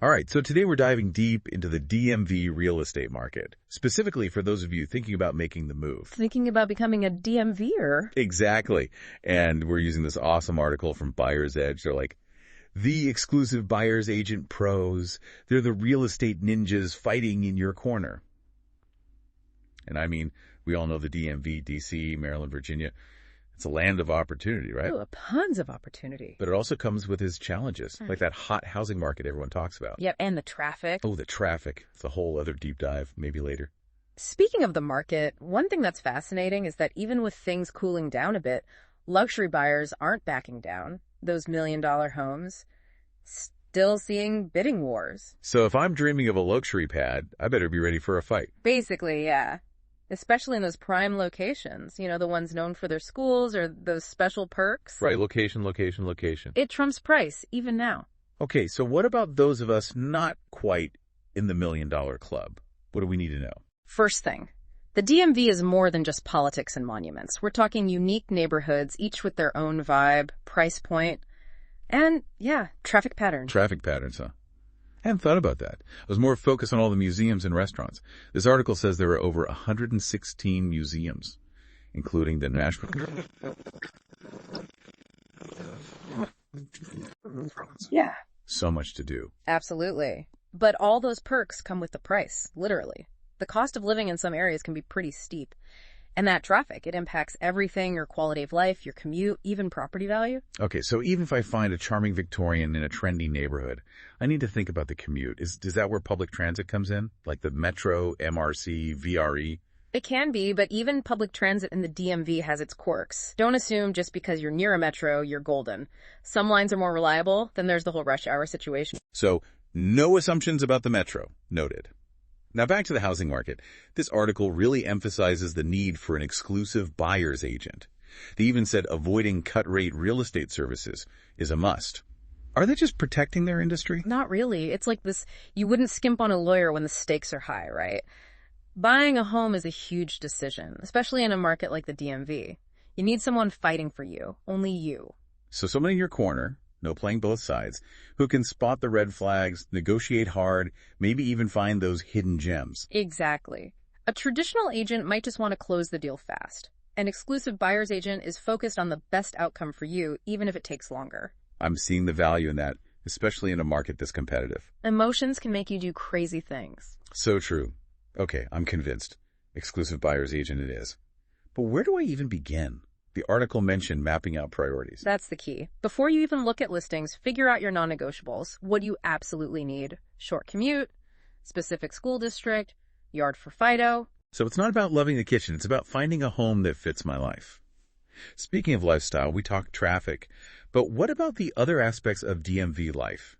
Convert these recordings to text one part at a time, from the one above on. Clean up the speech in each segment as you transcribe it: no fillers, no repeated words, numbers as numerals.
All right, so today we're diving deep into the DMV real estate market, specifically for those of you thinking about making the move. Thinking about becoming a DMVer? Exactly. And we're using this awesome article from Buyer's Edge. They're like, the exclusive buyer's agent pros. They're the real estate ninjas fighting in your corner. And I mean, we all know the DMV, DC, Maryland, Virginia. It's a land of opportunity, right? Oh, tons of opportunity. But it also comes with its challenges, like that hot housing market everyone talks about. Yep, and the traffic. Oh, the traffic. It's a whole other deep dive, maybe later. Speaking of the market, one thing that's fascinating is that even with things cooling down a bit, luxury buyers aren't backing down. Those million-dollar homes, still seeing bidding wars. So if I'm dreaming of a luxury pad, I better be ready for a fight. Basically, yeah. Especially in those prime locations, you know, the ones known for their schools or those special perks. Right, location, location, location. It trumps price, even now. Okay, so what about those of us not quite in the $1 million club? What do we need to know? First thing, the DMV is more than just politics and monuments. We're talking unique neighborhoods, each with their own vibe, price point, and, yeah, traffic patterns. Traffic patterns, huh? I hadn't thought about that. I was more focused on all the museums and restaurants. This article says there are over 116 museums, including the National... Yeah. So much to do. Absolutely. But all those perks come with the price, literally. The cost of living in some areas can be pretty steep. And that traffic, it impacts everything, your quality of life, your commute, even property value. Okay, so even if I find a charming Victorian in a trendy neighborhood, I need to think about the commute. Is that where public transit comes in? Like the Metro, MRC, VRE? It can be, but even public transit in the DMV has its quirks. Don't assume just because you're near a metro, you're golden. Some lines are more reliable, then there's the whole rush hour situation. So, no assumptions about the Metro. Noted. Now back to the housing market. This article really emphasizes the need for an exclusive buyer's agent. They even said avoiding cut-rate real estate services is a must. Are they just protecting their industry? Not really. It's like this, you wouldn't skimp on a lawyer when the stakes are high, right? Buying a home is a huge decision, especially in a market like the DMV. You need someone fighting for you, only you. So someone in your corner, no playing both sides, who can spot the red flags, negotiate hard, maybe even find those hidden gems. Exactly. A traditional agent might just want to close the deal fast. An exclusive buyer's agent is focused on the best outcome for you, even if it takes longer. I'm seeing the value in that, especially in a market this competitive. Emotions can make you do crazy things. So true. Okay, I'm convinced. Exclusive buyer's agent it is. But where do I even begin? The article mentioned mapping out priorities. That's the key. Before you even look at listings, figure out your non-negotiables. What you absolutely need. Short commute, specific school district, yard for Fido. So it's not about loving the kitchen. It's about finding a home that fits my life. Speaking of lifestyle, we talked traffic. But what about the other aspects of DMV life?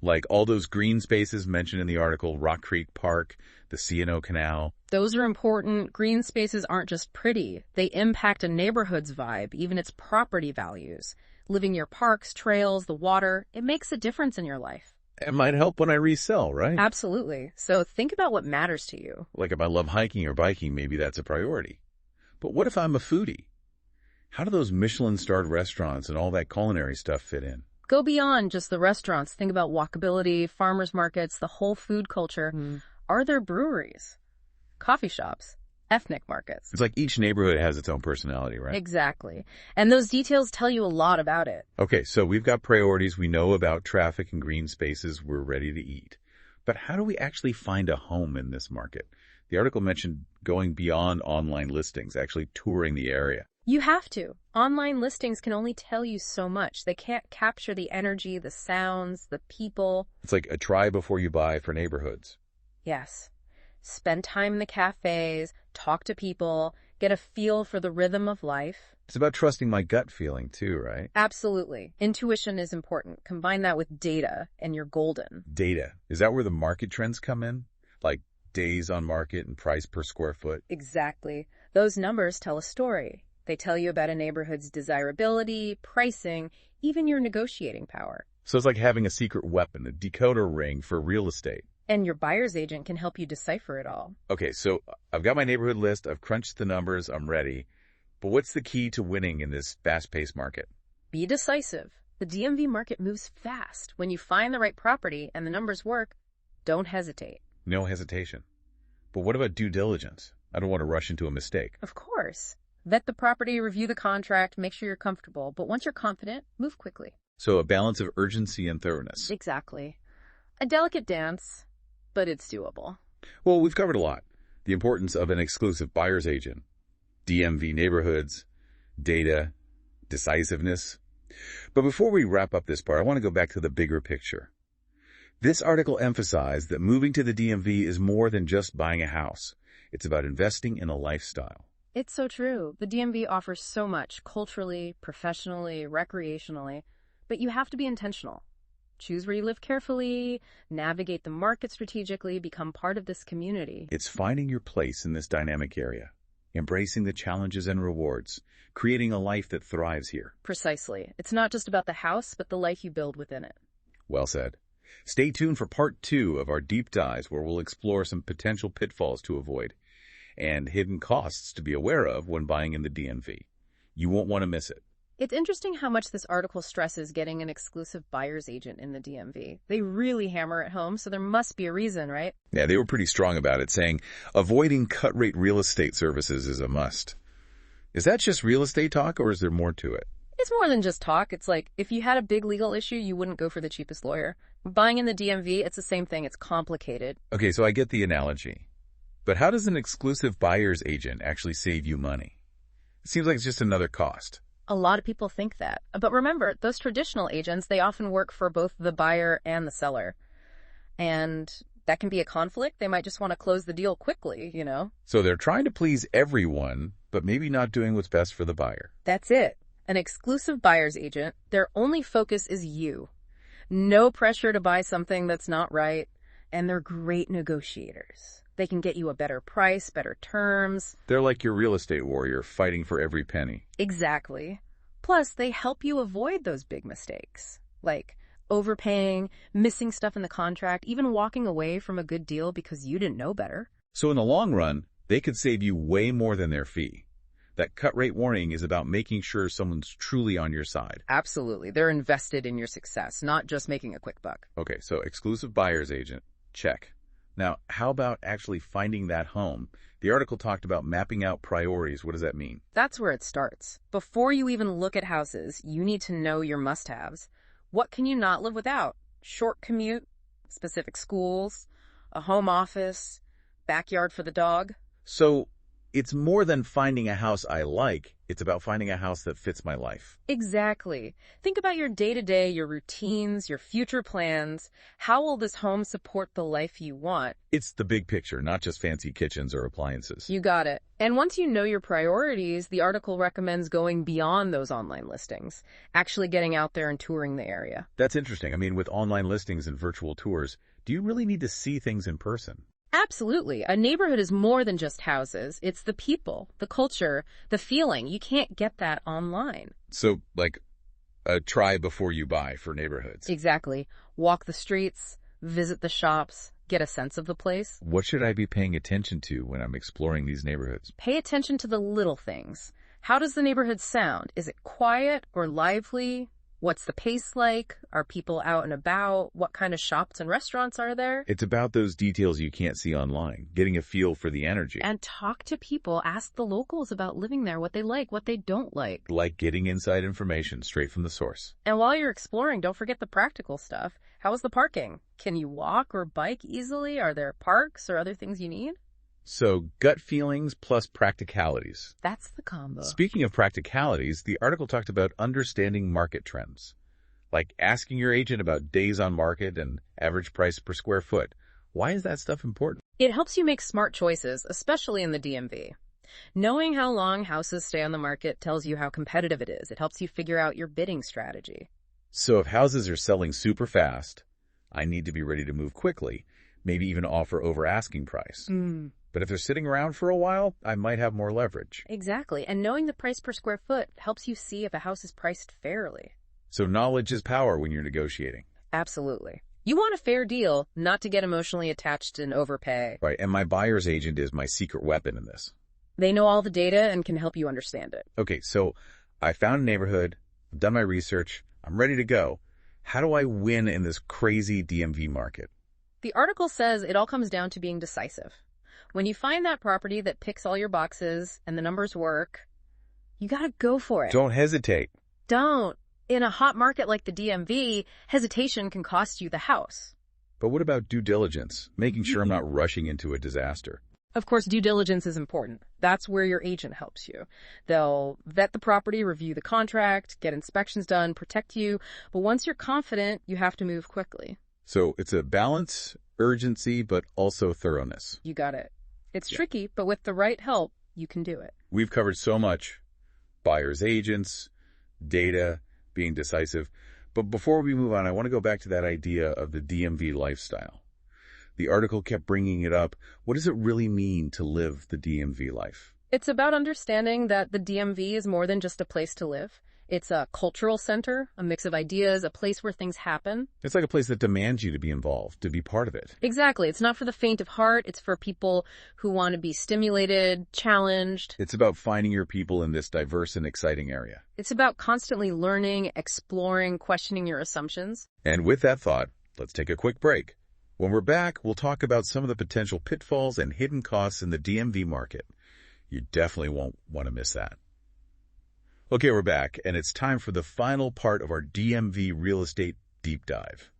Like all those green spaces mentioned in the article, Rock Creek Park, the C&O Canal. Those are important. Green spaces aren't just pretty. They impact a neighborhood's vibe, even its property values. Living near parks, trails, the water, it makes a difference in your life. It might help when I resell, right? Absolutely. So think about what matters to you. Like if I love hiking or biking, maybe that's a priority. But what if I'm a foodie? How do those Michelin-starred restaurants and all that culinary stuff fit in? Go beyond just the restaurants. Think about walkability, farmers markets, the whole food culture. Are there breweries, coffee shops, ethnic markets? It's like each neighborhood has its own personality, right? Exactly. And those details tell you a lot about it. Okay, so we've got priorities. We know about traffic and green spaces. We're ready to eat. But how do we actually find a home in this market? The article mentioned going beyond online listings, actually touring the area. You have to. Online listings can only tell you so much. They can't capture the energy, the sounds, the people. It's like a try before you buy for neighborhoods. Yes. Spend time in the cafes, talk to people, get a feel for the rhythm of life. It's about trusting my gut feeling too, right? Absolutely. Intuition is important. Combine that with data and you're golden. Data. Is that where the market trends come in? Like days on market and price per square foot? Exactly. Those numbers tell a story. They tell you about a neighborhood's desirability, pricing, even your negotiating power. So it's like having a secret weapon, a decoder ring for real estate. And your buyer's agent can help you decipher it all. Okay, so I've got my neighborhood list. I've crunched the numbers. I'm ready. But what's the key to winning in this fast-paced market? Be decisive. The DMV market moves fast. When you find the right property and the numbers work, don't hesitate. No hesitation. But what about due diligence? I don't want to rush into a mistake. Of course. Vet the property, review the contract, make sure you're comfortable. But once you're confident, move quickly. So a balance of urgency and thoroughness. Exactly. A delicate dance, but it's doable. Well, we've covered a lot. The importance of an exclusive buyer's agent, DMV neighborhoods, data, decisiveness. But before we wrap up this part, I want to go back to the bigger picture. This article emphasized that moving to the DMV is more than just buying a house. It's about investing in a lifestyle. It's so true. The DMV offers so much culturally, professionally, recreationally, but you have to be intentional. Choose where you live carefully, navigate the market strategically, become part of this community. It's finding your place in this dynamic area, embracing the challenges and rewards, creating a life that thrives here. Precisely. It's not just about the house, but the life you build within it. Well said. Stay tuned for part 2 of our deep dives, where we'll explore some potential pitfalls to avoid and hidden costs to be aware of when buying in the DMV. You won't want to miss it. It's interesting how much this article stresses getting an exclusive buyer's agent in the DMV. They really hammer it home, so there must be a reason, right? Yeah, they were pretty strong about it, saying avoiding cut-rate real estate services is a must. Is that just real estate talk, or is there more to it? It's more than just talk. It's like, if you had a big legal issue, you wouldn't go for the cheapest lawyer. Buying in the DMV, it's the same thing. It's complicated. Okay, so I get the analogy. But how does an exclusive buyer's agent actually save you money? It seems like it's just another cost. A lot of people think that. But remember, those traditional agents, they often work for both the buyer and the seller. And that can be a conflict. They might just want to close the deal quickly, you know? So they're trying to please everyone, but maybe not doing what's best for the buyer. That's it. An exclusive buyer's agent, their only focus is you. No pressure to buy something that's not right. And they're great negotiators. They can get you a better price, better terms. They're like your real estate warrior fighting for every penny. Exactly. Plus, they help you avoid those big mistakes, like overpaying, missing stuff in the contract, even walking away from a good deal because you didn't know better. So in the long run, they could save you way more than their fee. That cut rate warning is about making sure someone's truly on your side. Absolutely. They're invested in your success, not just making a quick buck. Okay, so exclusive buyer's agent, check. Now, how about actually finding that home? The article talked about mapping out priorities. What does that mean? That's where it starts. Before you even look at houses, you need to know your must-haves. What can you not live without? Short commute, specific schools, a home office, backyard for the dog. So it's more than finding a house I like. It's about finding a house that fits my life. Exactly. Think about your day-to-day, your routines, your future plans. How will this home support the life you want? It's the big picture, not just fancy kitchens or appliances. You got it. And once you know your priorities, the article recommends going beyond those online listings, actually getting out there and touring the area. That's interesting. I mean, with online listings and virtual tours, do you really need to see things in person? Absolutely. A neighborhood is more than just houses. It's the people, the culture, the feeling. You can't get that online. So, like, a try before you buy for neighborhoods. Exactly. Walk the streets, visit the shops, get a sense of the place. What should I be paying attention to when I'm exploring these neighborhoods? Pay attention to the little things. How does the neighborhood sound? Is it quiet or lively? What's the pace like? Are people out and about? What kind of shops and restaurants are there? It's about those details you can't see online, getting a feel for the energy. And talk to people. Ask the locals about living there, what they like, what they don't like. Like getting inside information straight from the source. And while you're exploring, don't forget the practical stuff. How is the parking? Can you walk or bike easily? Are there parks or other things you need? So, gut feelings plus practicalities. That's the combo. Speaking of practicalities, the article talked about understanding market trends, like asking your agent about days on market and average price per square foot. Why is that stuff important? It helps you make smart choices, especially in the DMV. Knowing how long houses stay on the market tells you how competitive it is. It helps you figure out your bidding strategy. So if houses are selling super fast, I need to be ready to move quickly, maybe even offer over asking price. But if they're sitting around for a while, I might have more leverage. Exactly. And knowing the price per square foot helps you see if a house is priced fairly. So knowledge is power when you're negotiating. Absolutely. You want a fair deal, not to get emotionally attached and overpay. Right, and my buyer's agent is my secret weapon in this. They know all the data and can help you understand it. Okay, so I found a neighborhood, I've done my research, I'm ready to go. How do I win in this crazy DMV market? The article says it all comes down to being decisive. When you find that property that ticks all your boxes and the numbers work, you gotta go for it. Don't hesitate. Don't. In a hot market like the DMV, hesitation can cost you the house. But what about due diligence? Making sure I'm not rushing into a disaster. Of course, due diligence is important. That's where your agent helps you. They'll vet the property, review the contract, get inspections done, protect you. But once you're confident, you have to move quickly. So it's a balance, urgency, but also thoroughness. You got it. It's tricky, but with the right help, you can do it. We've covered so much. Buyers, agents, data, being decisive. But before we move on, I want to go back to that idea of the DMV lifestyle. The article kept bringing it up. What does it really mean to live the DMV life? It's about understanding that the DMV is more than just a place to live. It's a cultural center, a mix of ideas, a place where things happen. It's like a place that demands you to be involved, to be part of it. Exactly. It's not for the faint of heart. It's for people who want to be stimulated, challenged. It's about finding your people in this diverse and exciting area. It's about constantly learning, exploring, questioning your assumptions. And with that thought, let's take a quick break. When we're back, we'll talk about some of the potential pitfalls and hidden costs in the DMV market. You definitely won't want to miss that. Okay, we're back, and it's time for the final part of our DMV real estate deep dive.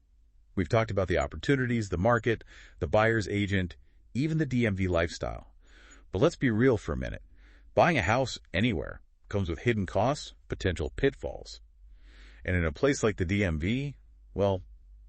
We've talked about the opportunities, the market, the buyer's agent, even the DMV lifestyle. But let's be real for a minute. Buying a house anywhere comes with hidden costs, potential pitfalls. And in a place like the DMV, well,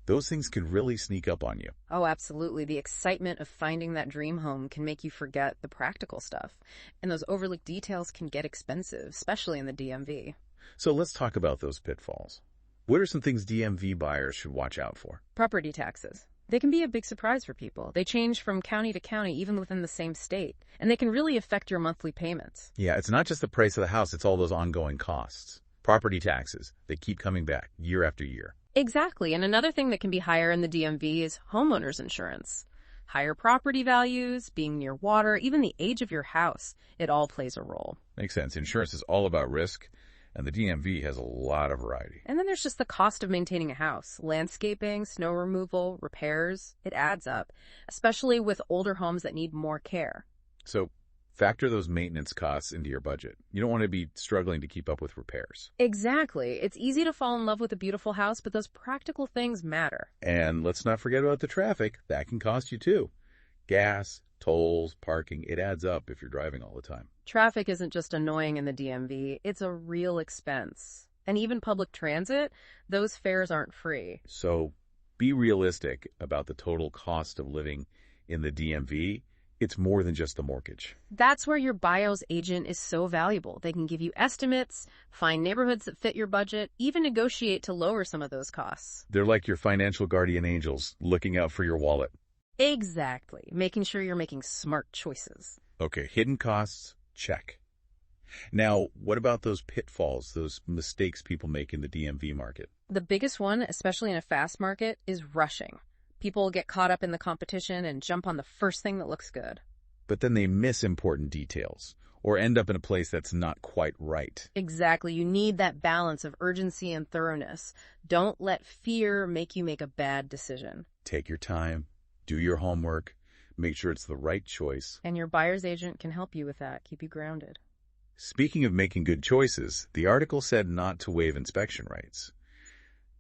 those things can really sneak up on you. Oh, absolutely. The excitement of finding that dream home can make you forget the practical stuff. And those overlooked details can get expensive, especially in the DMV. So let's talk about those pitfalls. What are some things DMV buyers should watch out for? Property taxes. They can be a big surprise for people. They change from county to county, even within the same state. And they can really affect your monthly payments. Yeah, it's not just the price of the house, it's all those ongoing costs. Property taxes, they keep coming back year after year. Exactly. And another thing that can be higher in the DMV is homeowners insurance. Higher property values, being near water, even the age of your house, it all plays a role. Makes sense. Insurance is all about risk, and the DMV has a lot of variety. And then there's just the cost of maintaining a house. Landscaping, snow removal, repairs, it adds up, especially with older homes that need more care. So factor those maintenance costs into your budget. You don't want to be struggling to keep up with repairs. Exactly. It's easy to fall in love with a beautiful house, but those practical things matter. And let's not forget about the traffic. That can cost you too. Gas, tolls, parking, it adds up if you're driving all the time. Traffic isn't just annoying in the DMV, it's a real expense. And even public transit, those fares aren't free. So be realistic about the total cost of living in the DMV. It's more than just the mortgage. That's where your buyer's agent is so valuable. They can give you estimates, find neighborhoods that fit your budget, even negotiate to lower some of those costs. They're like your financial guardian angels, looking out for your wallet. Exactly. Making sure you're making smart choices. Okay, hidden costs, check. Now, what about those pitfalls, those mistakes people make in the DMV market? The biggest one, especially in a fast market, is rushing. People get caught up in the competition and jump on the first thing that looks good. But then they miss important details or end up in a place that's not quite right. Exactly. You need that balance of urgency and thoroughness. Don't let fear make you make a bad decision. Take your time, do your homework, make sure it's the right choice. And your buyer's agent can help you with that, keep you grounded. Speaking of making good choices, the article said not to waive inspection rights.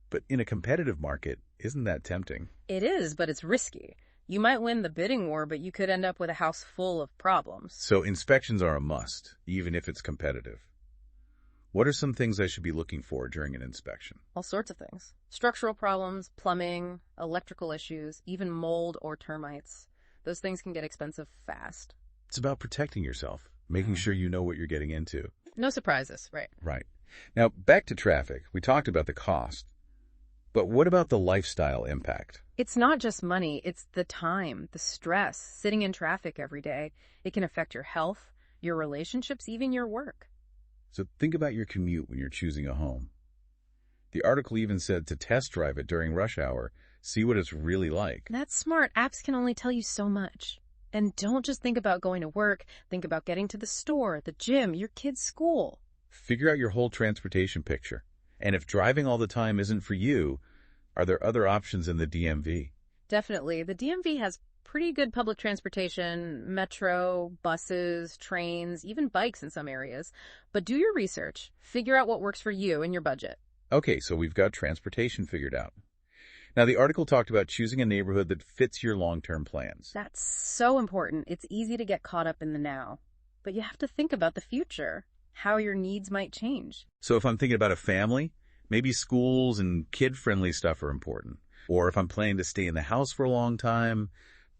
But in a competitive market, isn't that tempting? It is, but it's risky. You might win the bidding war, but you could end up with a house full of problems. So inspections are a must, even if it's competitive. What are some things I should be looking for during an inspection? All sorts of things. Structural problems, plumbing, electrical issues, even mold or termites. Those things can get expensive fast. It's about protecting yourself, making sure you know what you're getting into. No surprises, right? Right. Now, back to traffic. We talked about the cost. But what about the lifestyle impact? It's not just money, it's the time, the stress, sitting in traffic every day. It can affect your health, your relationships, even your work. So think about your commute when you're choosing a home. The article even said to test drive it during rush hour, see what it's really like. That's smart. Apps can only tell you so much. And don't just think about going to work, think about getting to the store, the gym, your kid's school. Figure out your whole transportation picture. And if driving all the time isn't for you, are there other options in the DMV? Definitely. The DMV has pretty good public transportation, metro, buses, trains, even bikes in some areas. But do your research. Figure out what works for you and your budget. Okay, so we've got transportation figured out. Now, the article talked about choosing a neighborhood that fits your long-term plans. That's so important. It's easy to get caught up in the now. But you have to think about the future, how your needs might change. So if I'm thinking about a family, maybe schools and kid-friendly stuff are important. Or if I'm planning to stay in the house for a long time,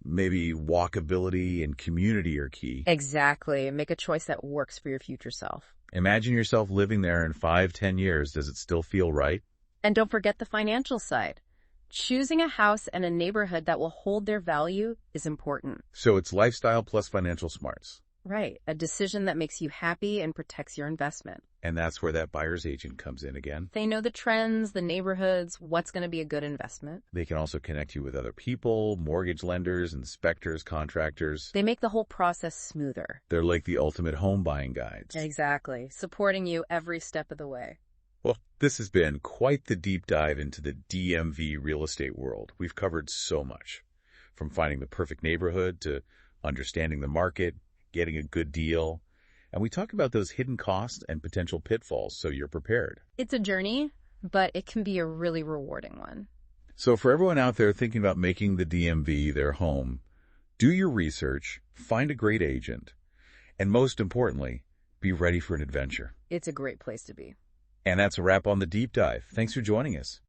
maybe walkability and community are key. Exactly. Make a choice that works for your future self. Imagine yourself living there in 5-10 years. Does it still feel right? And don't forget the financial side. Choosing a house and a neighborhood that will hold their value is important. So it's lifestyle plus financial smarts. Right. A decision that makes you happy and protects your investment. And that's where that buyer's agent comes in again. They know the trends, the neighborhoods, what's going to be a good investment. They can also connect you with other people, mortgage lenders, inspectors, contractors. They make the whole process smoother. They're like the ultimate home buying guides. Exactly. Supporting you every step of the way. Well, this has been quite the deep dive into the DMV real estate world. We've covered so much, from finding the perfect neighborhood to understanding the market, getting a good deal. And we talk about those hidden costs and potential pitfalls so you're prepared. It's a journey, but it can be a really rewarding one. So for everyone out there thinking about making the DMV their home, do your research, find a great agent, and most importantly, be ready for an adventure. It's a great place to be. And that's a wrap on the deep dive. Thanks for joining us.